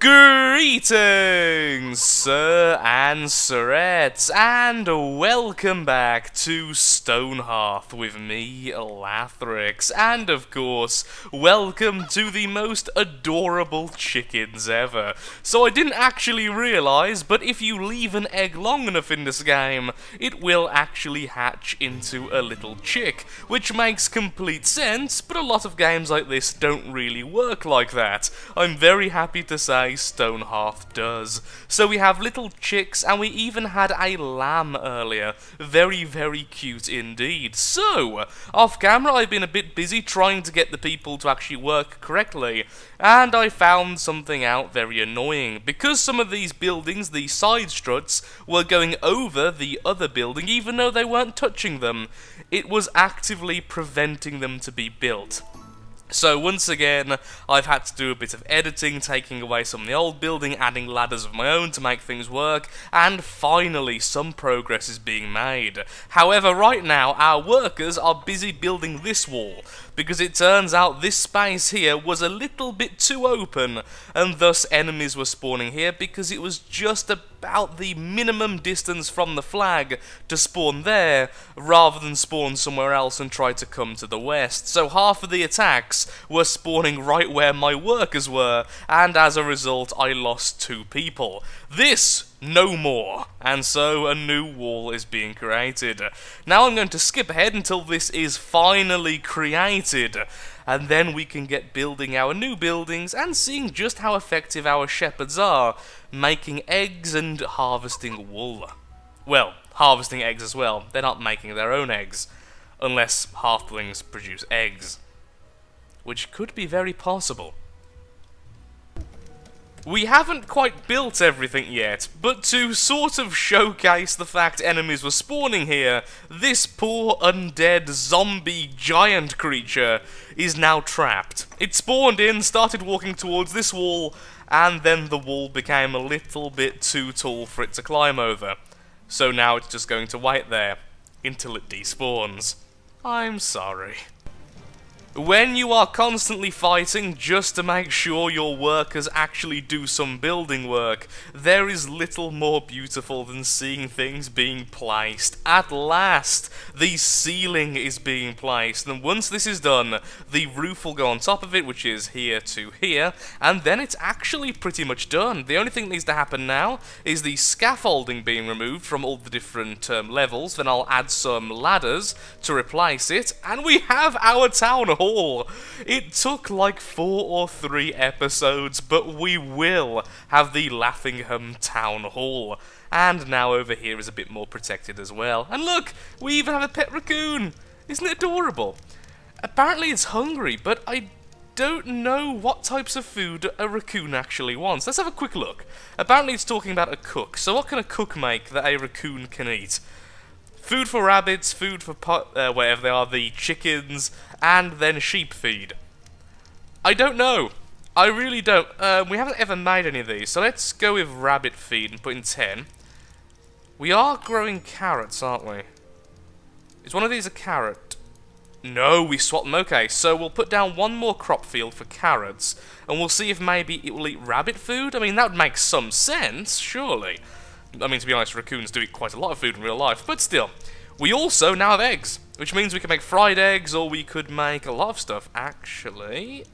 Greetings, sir and sirettes, and welcome back to Stonehearth with me, Lathrix, and of course, welcome to the most adorable chickens ever. So I didn't actually realise, but if you leave an egg long enough in this game, it will actually hatch into a little chick, which makes complete sense, but a lot of games like this don't really work like that. I'm very happy to say Stonehearth does. So we have little chicks, and we even had a lamb earlier. Very, very cute indeed. So, off camera I've been a bit busy trying to get the people to actually work correctly, and I found something out very annoying. Because some of these buildings, the side struts, were going over the other building even though they weren't touching them, it was actively preventing them to be built. So once again, I've had to do a bit of editing, taking away some of the old building, adding ladders of my own to make things work, and finally some progress is being made. However, right now, our workers are busy building this wall, because it turns out this space here was a little bit too open, and thus enemies were spawning here because it was just about the minimum distance from the flag to spawn there, rather than spawn somewhere else and try to come to the west. So half of the attacks were spawning right where my workers were, and as a result I lost 2 people. This no more, and so a new wall is being created. Now I'm going to skip ahead until this is finally created, and then we can get building our new buildings and seeing just how effective our shepherds are, making eggs and harvesting wool. Well, harvesting eggs as well. They're not making their own eggs, unless halflings produce eggs, which could be very possible. We haven't quite built everything yet, but to sort of showcase the fact enemies were spawning here, this poor undead zombie giant creature is now trapped. It spawned in, started walking towards this wall, and then the wall became a little bit too tall for it to climb over. So now it's just going to wait there until it despawns. I'm sorry. When you are constantly fighting just to make sure your workers actually do some building work, there is little more beautiful than seeing things being placed. At last, the ceiling is being placed, and once this is done, the roof will go on top of it, which is here to here, and then it's actually pretty much done. The only thing that needs to happen now is the scaffolding being removed from all the different levels, then I'll add some ladders to replace it, and we have our town hall. It took like 4 or 3 episodes, but we will have the Lathingham Town Hall. And now over here is a bit more protected as well. And look, we even have a pet raccoon. Isn't it adorable? Apparently it's hungry, but I don't know what types of food a raccoon actually wants. Let's have a quick look. Apparently it's talking about a cook. So what can a cook make that a raccoon can eat? Food for rabbits, food for whatever they are, the chickens, and then sheep feed. I don't know. I really don't. We haven't ever made any of these, so let's go with rabbit feed and put in 10. We are growing carrots, aren't we? Is one of these a carrot? No, we swapped them. Okay, so we'll put down 1 more crop field for carrots, and we'll see if maybe it will eat rabbit food. I mean, that would make some sense, surely. I mean, to be honest, raccoons do eat quite a lot of food in real life, but still. We also now have eggs, which means we can make fried eggs, or we could make a lot of stuff. Actually,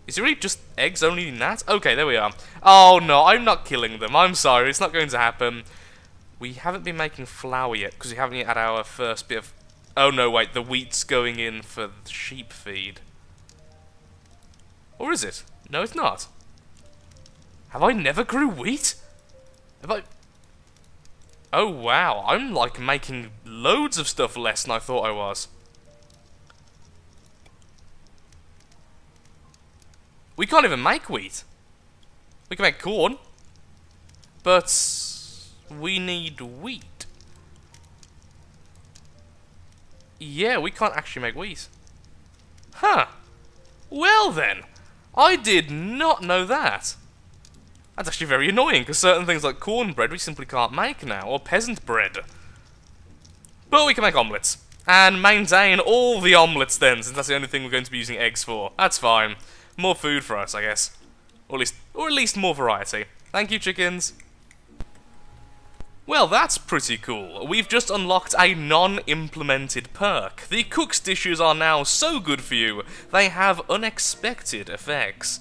is it really just eggs only in that? Okay, there we are. Oh no, I'm not killing them. I'm sorry, it's not going to happen. We haven't been making flour yet, because we haven't yet had our first bit of... Oh no, wait, the wheat's going in for the sheep feed. Or is it? No, it's not. Have I never grew wheat? Have I... Oh wow, I'm like making loads of stuff less than I thought I was. We can't even make wheat. We can make corn, but we need wheat. Yeah, we can't actually make wheat. Huh. Well then, I did not know that. That's actually very annoying, because certain things like cornbread we simply can't make now, or peasant bread. But we can make omelettes, and maintain all the omelettes then, since that's the only thing we're going to be using eggs for. That's fine. More food for us, I guess. Or Or at least more variety. Thank you, chickens. Well, that's pretty cool. We've just unlocked a non-implemented perk. The cook's dishes are now so good for you, they have unexpected effects.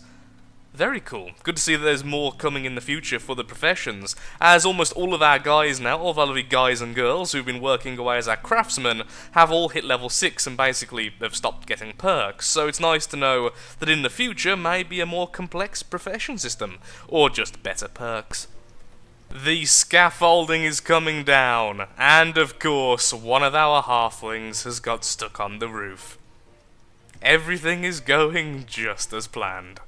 Very cool. Good to see that there's more coming in the future for the professions, as almost all of our guys now, all of our lovely guys and girls who've been working away as our craftsmen, have all hit level 6 and basically have stopped getting perks, so it's nice to know that in the future may be a more complex profession system, or just better perks. The scaffolding is coming down, and of course, one of our halflings has got stuck on the roof. Everything is going just as planned.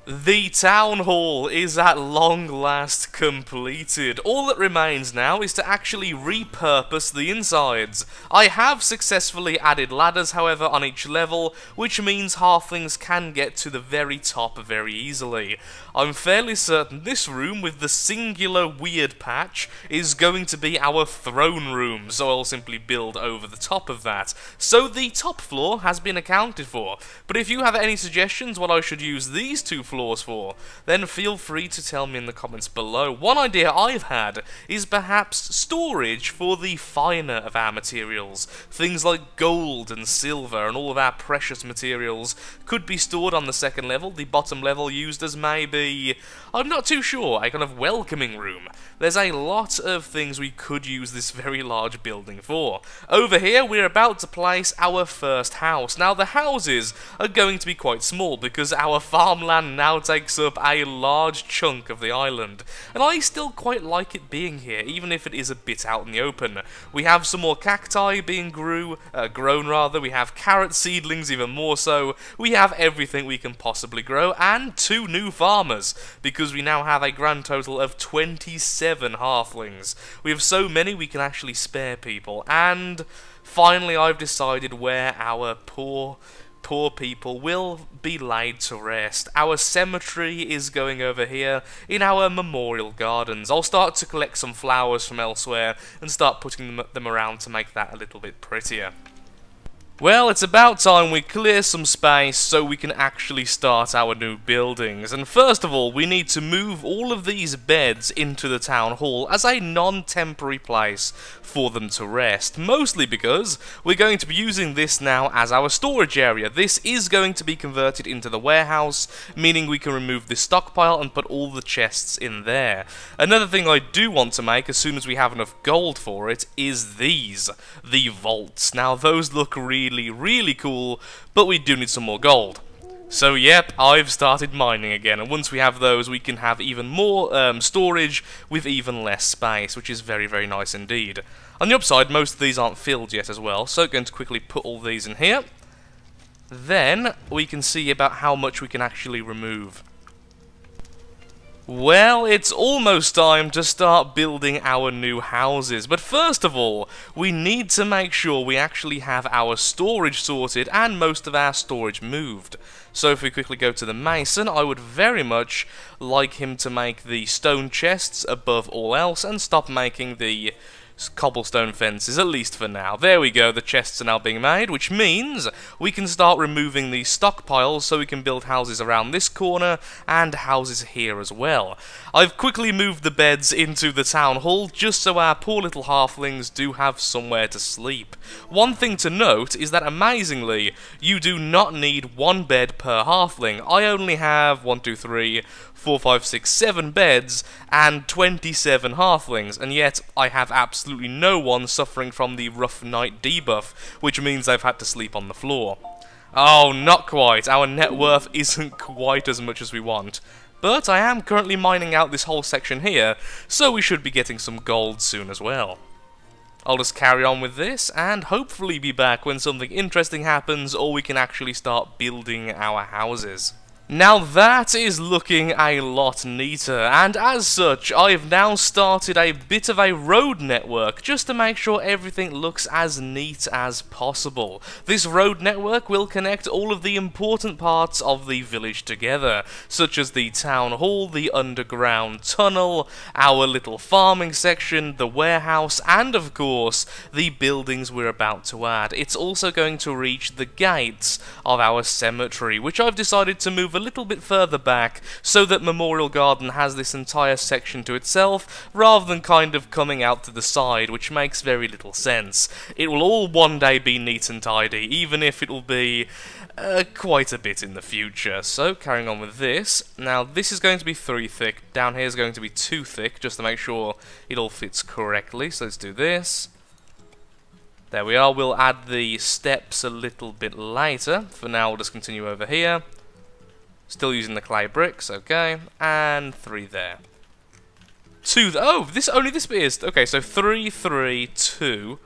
The town hall is at long last completed. All that remains now is to actually repurpose the insides. I have successfully added ladders, however, on each level, which means halflings can get to the very top very easily. I'm fairly certain this room with the singular weird patch is going to be our throne room, so I'll simply build over the top of that. So the top floor has been accounted for, but if you have any suggestions what I should use these two floors for, then feel free to tell me in the comments below. One idea I've had is perhaps storage for the finer of our materials. Things like gold and silver and all of our precious materials could be stored on the second level, the bottom level used as maybe, I'm not too sure, a kind of welcoming room. There's a lot of things we could use this very large building for. Over here, we're about to place our first house. Now, the houses are going to be quite small because our farmland now takes up a large chunk of the island. And I still quite like it being here, even if it is a bit out in the open. We have some more cacti being grown. We have carrot seedlings, even more so. We have everything we can possibly grow, and 2 new farmers, because we now have a grand total of 27 halflings. We have so many we can actually spare people, and finally I've decided where our poor people will be laid to rest. Our cemetery is going over here in our memorial gardens. I'll start to collect some flowers from elsewhere and start putting them around to make that a little bit prettier. Well, it's about time we clear some space so we can actually start our new buildings. And first of all, we need to move all of these beds into the town hall as a non-temporary place for them to rest. Mostly because we're going to be using this now as our storage area. This is going to be converted into the warehouse, meaning we can remove this stockpile and put all the chests in there. Another thing I do want to make as soon as we have enough gold for it is these, the vaults. Now, those look really cool, but we do need some more gold. So yep, I've started mining again, and once we have those we can have even more storage with even less space, which is very nice indeed. On the upside, most of these aren't filled yet as well, so going to quickly put all these in here. Then we can see about how much we can actually remove. Well, it's almost time to start building our new houses, but first of all, we need to make sure we actually have our storage sorted and most of our storage moved. So if we quickly go to the mason, I would very much like him to make the stone chests above all else and stop making the cobblestone fences, at least for now. There we go, the chests are now being made, which means we can start removing these stockpiles so we can build houses around this corner and houses here as well. I've quickly moved the beds into the town hall just so our poor little halflings do have somewhere to sleep. One thing to note is that amazingly, you do not need 1 bed per halfling. I only have 1, 2, 3, 4, 5, 6, 7 beds and 27 halflings, and yet I have absolutely no one suffering from the rough night debuff, which means they've had to sleep on the floor. Oh, not quite. Our net worth isn't quite as much as we want. But I am currently mining out this whole section here, so we should be getting some gold soon as well. I'll just carry on with this, and hopefully be back when something interesting happens, or we can actually start building our houses. Now that is looking a lot neater, and as such, I've now started a bit of a road network just to make sure everything looks as neat as possible. This road network will connect all of the important parts of the village together, such as the town hall, the underground tunnel, our little farming section, the warehouse, and of course, the buildings we're about to add. It's also going to reach the gates of our cemetery, which I've decided to move a little bit further back so that Memorial Garden has this entire section to itself, rather than kind of coming out to the side, which makes very little sense. It will all one day be neat and tidy, even if it will be quite a bit in the future. So, carrying on with this. Now, this is going to be 3 thick. Down here is going to be 2 thick, just to make sure it all fits correctly. So let's do this. There we are. We'll add the steps a little bit later. For now, we'll just continue over here. Still using the clay bricks, okay. And 3 there. 2. Oh, only this bit is. Okay, so 3, 3, 2.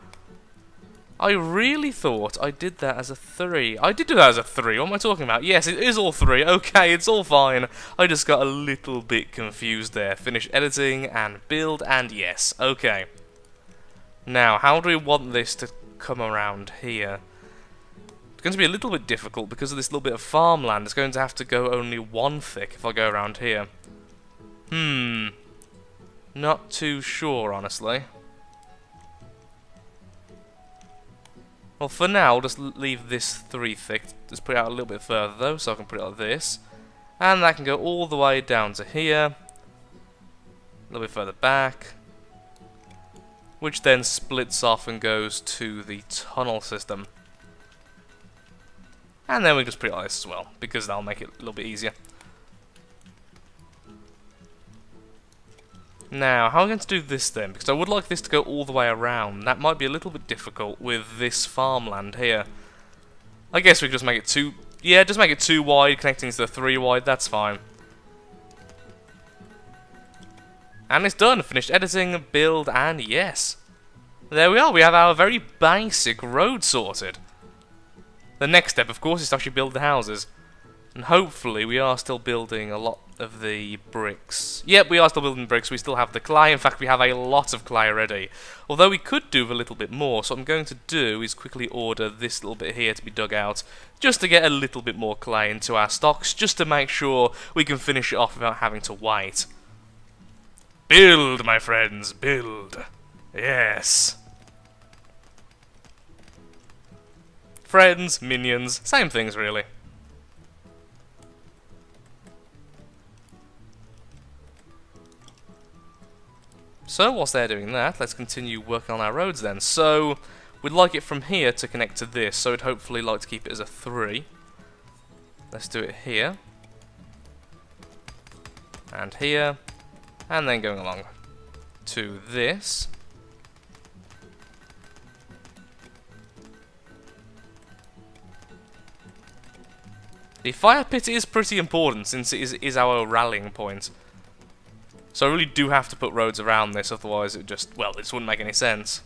I really thought I did that as a 3. I did do that as a 3. What am I talking about? Yes, it is all 3. Okay, it's all fine. I just got a little bit confused there. Finish editing and build, and yes. Okay. Now, how do we want this to come around here? It's going to be a little bit difficult because of this little bit of farmland. It's going to have to go only 1 thick if I go around here. Not too sure, honestly. Well, for now, I'll just leave this 3 thick. Just put it out a little bit further, though, so I can put it like this. And that can go all the way down to here. A little bit further back. Which then splits off and goes to the tunnel system. And then we just put it like this as well, because that'll make it a little bit easier. Now, how am I going to do this then? Because I would like this to go all the way around. That might be a little bit difficult with this farmland here. I guess we could just make it 2... Yeah, just make it 2 wide, connecting to the 3 wide. That's fine. And it's done. Finished editing, build, and yes. There we are. We have our very basic road sorted. The next step, of course, is to actually build the houses. And hopefully we are still building a lot of the bricks. Yep, we are still building bricks. We still have the clay. In fact, we have a lot of clay already. Although we could do with a little bit more. So what I'm going to do is quickly order this little bit here to be dug out, just to get a little bit more clay into our stocks, just to make sure we can finish it off without having to wait. Build, my friends, build. Yes. Friends, minions, same things really. So, whilst they're doing that, let's continue working on our roads then. So, we'd like it from here to connect to this, so we'd hopefully like to keep it as a 3. Let's do it here. And here. And then going along to this. The fire pit is pretty important, since it is our rallying point. So I really do have to put roads around this, otherwise it just, well, this wouldn't make any sense.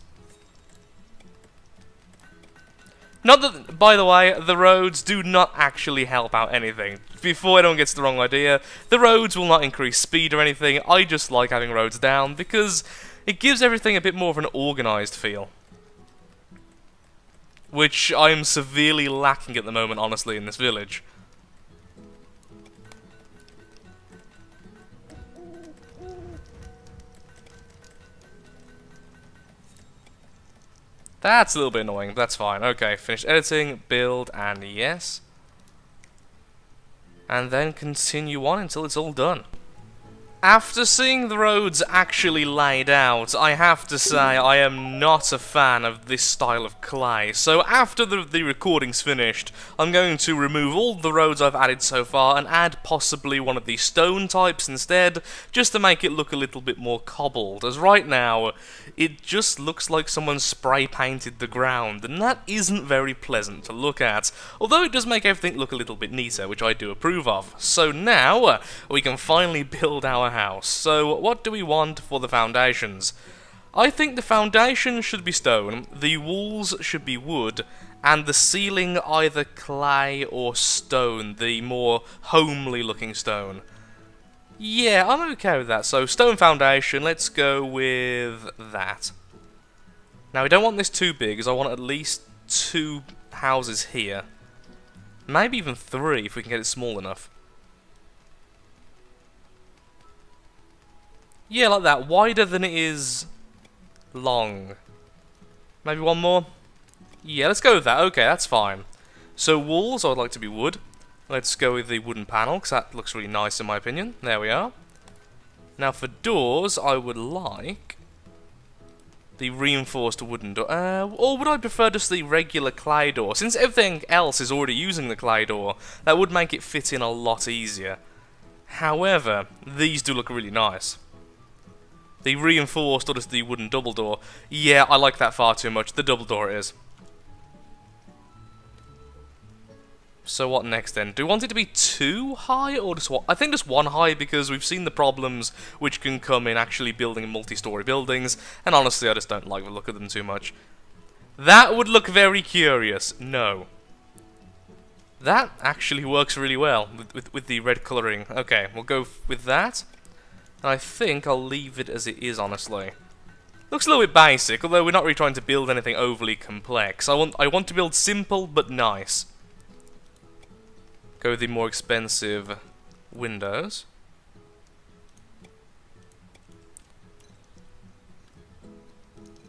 Not that, by the way, the roads do not actually help out anything. Before anyone gets the wrong idea, the roads will not increase speed or anything. I just like having roads down because it gives everything a bit more of an organised feel. Which I am severely lacking at the moment, honestly, in this village. That's a little bit annoying, but that's fine. Okay, finish editing, build, and yes. And then continue on until it's all done. After seeing the roads actually laid out, I have to say I am not a fan of this style of clay. So after the recording's finished, I'm going to remove all the roads I've added so far and add possibly one of these stone types instead, just to make it look a little bit more cobbled. As right now, it just looks like someone spray painted the ground, and that isn't very pleasant to look at. Although it does make everything look a little bit neater, which I do approve of. So now, we can finally build our house. So what do we want for the foundations? I think the foundation should be stone, the walls should be wood, and the ceiling either clay or stone, the more homely looking stone. Yeah, I'm okay with that. So stone foundation, let's go with that. Now we don't want this too big, as I want at least 2 houses here. Maybe even 3 if we can get it small enough. Yeah, like that. Wider than it is long. Maybe one more? Yeah, let's go with that. Okay, that's fine. So walls, I would like to be wood. Let's go with the wooden panel, because that looks really nice in my opinion. There we are. Now for doors, I would like the reinforced wooden door. Or would I prefer just the regular clay door? Since everything else is already using the clay door, that would make it fit in a lot easier. However, these do look really nice. The reinforced or just the wooden double door. Yeah, I like that far too much. The double door it is. So what next then? Do we want it to be too high or just one? I think just one high because we've seen the problems which can come in actually building multi-story buildings, and honestly I just don't like the look of them too much. That would look very curious. No. That actually works really well with the red colouring. Okay, we'll go with that. And I think I'll leave it as it is, honestly. Looks a little bit basic, although we're not really trying to build anything overly complex. I want to build simple but nice. Go with the more expensive windows.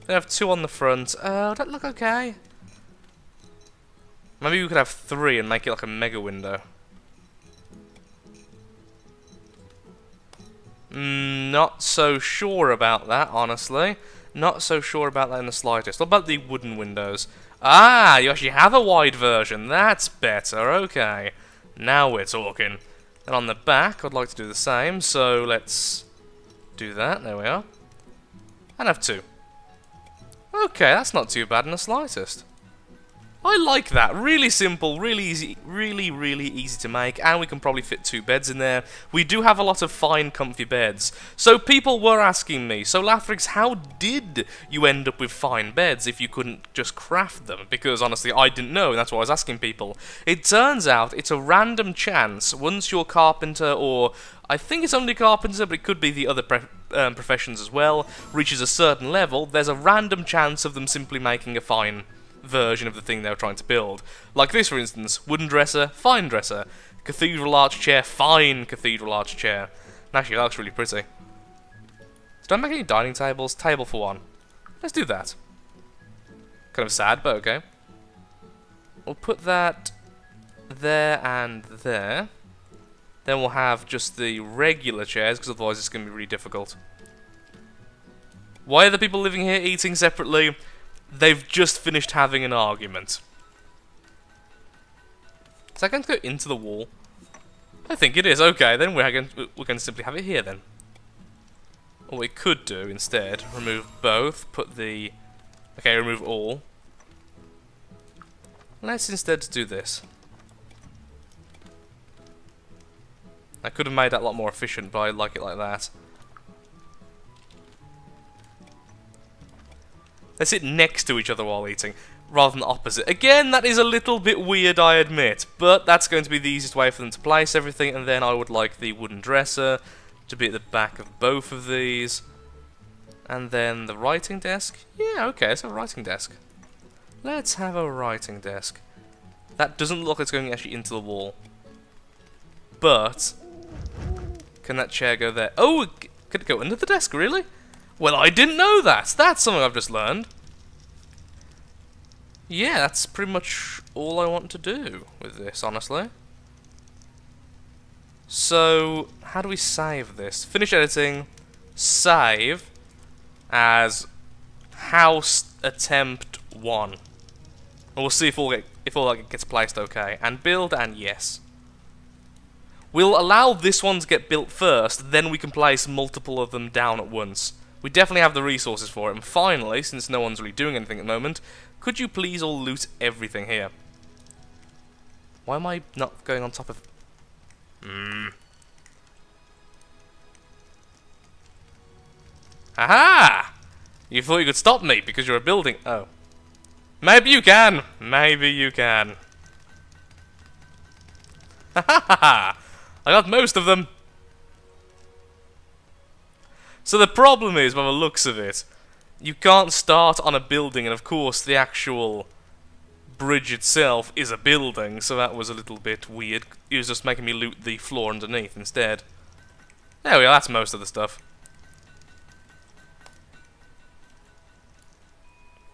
They have 2 on the front. Would that look okay? Maybe we could have 3 and make it like a mega window. Not so sure about that, honestly. Not so sure about that in the slightest. What about the wooden windows? Ah, you actually have a wide version. That's better, okay. Now we're talking. And on the back, I'd like to do the same, so let's do that. There we are. And have 2. Okay, that's not too bad in the slightest. I like that. Really simple, really easy, really easy to make, and we can probably fit 2 beds in there. We do have a lot of fine, comfy beds. So people were asking me, so Lathrix, how did you end up with fine beds if you couldn't just craft them? Because honestly, I didn't know, and that's why I was asking people. It turns out it's a random chance once your carpenter, or I think it's only carpenter, but it could be the other professions as well, reaches a certain level, there's a random chance of them simply making a fine version of the thing they were trying to build. Like this, for instance, wooden dresser, fine dresser, cathedral arch chair, fine cathedral arch chair. And actually, that looks really pretty. So don't make any dining tables, table for 1. Let's do that. Kind of sad, but okay. We'll put that there and there. Then we'll have just the regular chairs, because otherwise it's going to be really difficult. Why are the people living here eating separately? They've just finished having an argument. Is that going to go into the wall? I think it is. Okay, then we're going to simply have it here then. What we could do instead, remove both, put the... Okay, remove all. Let's instead do this. I could have made that a lot more efficient, but I like it like that. They sit next to each other while eating, rather than opposite. Again, that is a little bit weird, I admit, but that's going to be the easiest way for them to place everything, and then I would like the wooden dresser to be at the back of both of these. And then the writing desk. Yeah, okay, let's have a writing desk. Let's have a writing desk. That doesn't look like it's going actually into the wall. But can that chair go there? Oh, could it go under the desk, really? Well, I didn't know that. That's something I've just learned. Yeah, that's pretty much all I want to do with this, honestly. So, how do we save this? Finish editing, save as house attempt 1. And we'll see if all that gets placed okay. And build, and yes. We'll allow this one to get built first, then we can place multiple of them down at once. We definitely have the resources for it. And finally, since no one's really doing anything at the moment, could you please all loot everything here? Why am I not going on top of... Aha! You thought you could stop me because you're a building... Oh. Maybe you can. Maybe you can. Ha ha ha ha! I got most of them. So the problem is, by the looks of it, you can't start on a building, and of course the actual bridge itself is a building, so that was a little bit weird. It was just making me loot the floor underneath instead. There we are, that's most of the stuff.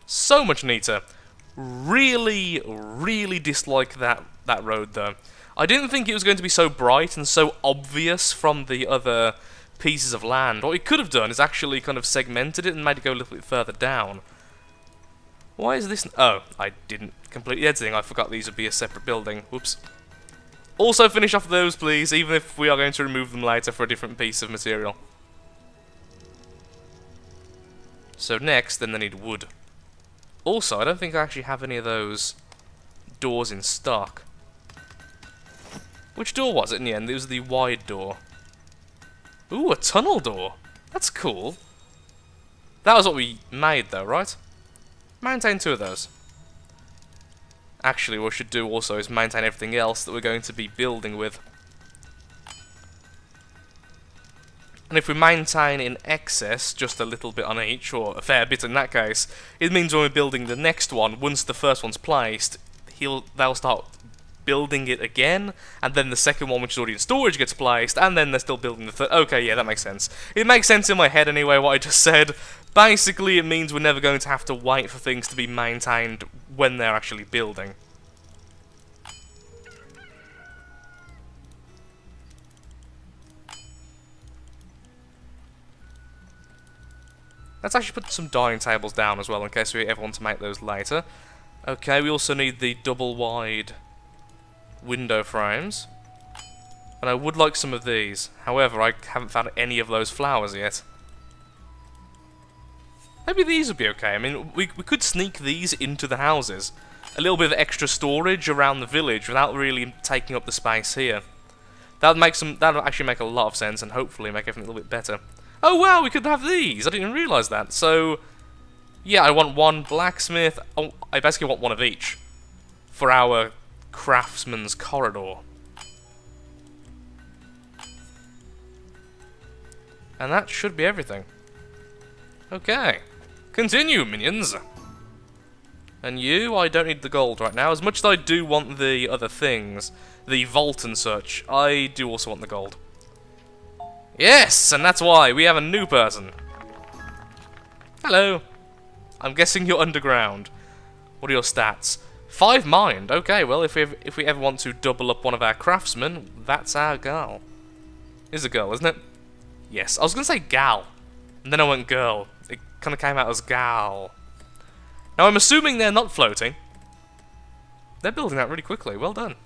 So much neater. Really dislike that road though. I didn't think it was going to be so bright and so obvious from the other pieces of land. What we could have done is actually kind of segmented it and made it go a little bit further down. Why is this... Oh, I didn't complete the editing. I forgot these would be a separate building. Whoops. Also finish off those, please, even if we are going to remove them later for a different piece of material. So next, then they need wood. Also, I don't think I actually have any of those doors in stock. Which door was it in the end? It was the wide door. Ooh, a tunnel door. That's cool. That was what we made, though, right? Maintain 2 of those. Actually, what we should do also is maintain everything else that we're going to be building with. And if we maintain in excess just a little bit on each, or a fair bit in that case, it means when we're building the next one, once the first one's placed, they'll start building it again, and then the second one, which is already in storage, gets placed, and then they're still building the third. Okay, yeah, that makes sense. It makes sense in my head anyway, what I just said. Basically, it means we're never going to have to wait for things to be maintained when they're actually building. Let's actually put some dining tables down as well, in case we ever want to make those later. Okay, we also need the double-wide window frames. And I would like some of these. However, I haven't found any of those flowers yet. Maybe these would be okay. I mean, we could sneak these into the houses. A little bit of extra storage around the village without really taking up the space here. That would actually make a lot of sense and hopefully make everything a little bit better. Oh wow, we could have these! I didn't even realise that. So, yeah, I want one blacksmith. Oh, I basically want one of each for our craftsman's corridor. And that should be everything. Okay. Continue, minions! And you, I don't need the gold right now. As much as I do want the other things, the vault and such, I do also want the gold. Yes, and that's why we have a new person. Hello. I'm guessing you're underground. What are your stats? 5 mind. Okay, well, if we ever want to double up one of our craftsmen, that's our girl. Is a girl, isn't it? Yes. I was going to say gal, and then I went girl. It kind of came out as gal. Now, I'm assuming they're not floating. They're building that really quickly. Well done.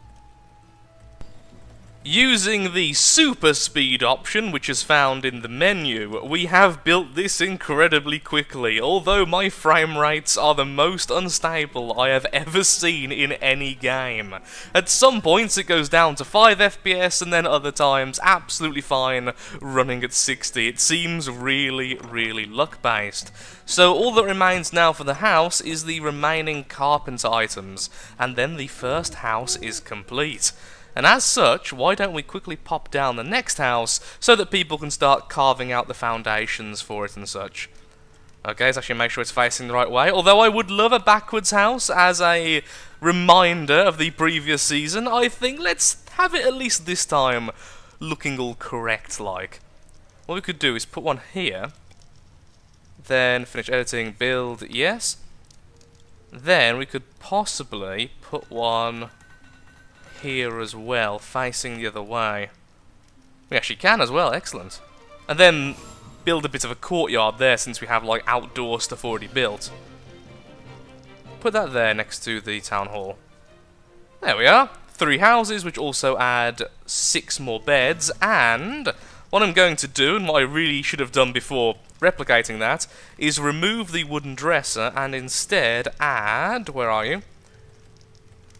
Using the super speed option, which is found in the menu, we have built this incredibly quickly, although my frame rates are the most unstable I have ever seen in any game. At some points it goes down to 5 FPS, and then other times absolutely fine, running at 60. It seems really, really luck-based. So all that remains now for the house is the remaining carpenter items, and then the first house is complete. And as such, why don't we quickly pop down the next house so that people can start carving out the foundations for it and such. Okay, let's actually make sure it's facing the right way. Although I would love a backwards house as a reminder of the previous season, I think let's have it at least this time looking all correct-like. What we could do is put one here, then finish editing, build, yes. Then we could possibly put one here as well, facing the other way. We actually can as well, excellent. And then build a bit of a courtyard there since we have like outdoor stuff already built. Put that there next to the town hall. There we are. 3 houses, which also add 6 more beds, and what I'm going to do, and what I really should have done before replicating that, is remove the wooden dresser and instead add... where are you?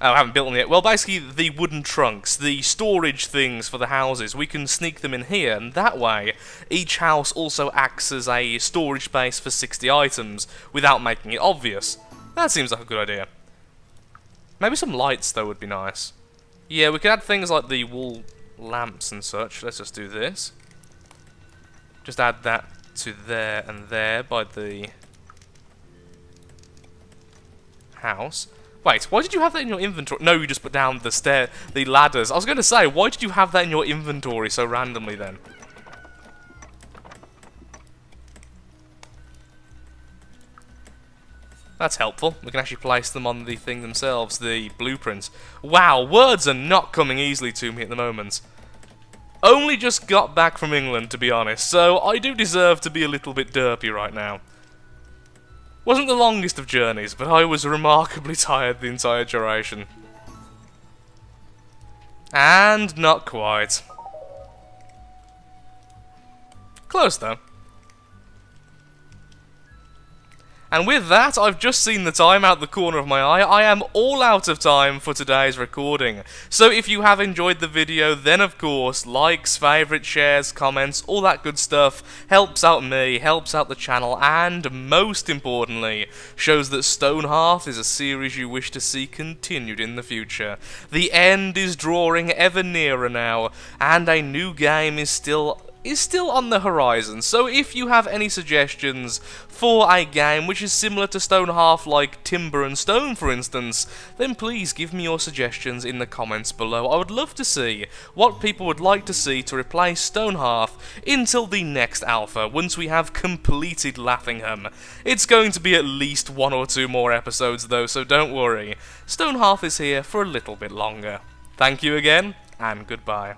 Oh, I haven't built them yet. Well, basically, the wooden trunks, the storage things for the houses, we can sneak them in here, and that way, each house also acts as a storage space for 60 items, without making it obvious. That seems like a good idea. Maybe some lights, though, would be nice. Yeah, we could add things like the wall lamps and such. Let's just do this. Just add that to there and there by the house. Wait, why did you have that in your inventory? No, you just put down the ladders. I was going to say, why did you have that in your inventory so randomly then? That's helpful. We can actually place them on the thing themselves, the blueprint. Wow, words are not coming easily to me at the moment. Only just got back from England, to be honest, so I do deserve to be a little bit derpy right now. Wasn't the longest of journeys, but I was remarkably tired the entire duration. And not quite. Close, though. And with that, I've just seen the time out the corner of my eye. I am all out of time for today's recording. So if you have enjoyed the video, then of course, likes, favourites, shares, comments, all that good stuff helps out me, helps out the channel, and most importantly, shows that Stonehearth is a series you wish to see continued in the future. The end is drawing ever nearer now, and a new game is still on the horizon, so if you have any suggestions for a game which is similar to Stonehearth, like Timber and Stone for instance, then please give me your suggestions in the comments below. I would love to see what people would like to see to replace Stonehearth until the next alpha, once we have completed Lathingham. It's going to be at least 1 or 2 more episodes though, so don't worry. Stonehearth is here for a little bit longer. Thank you again, and goodbye.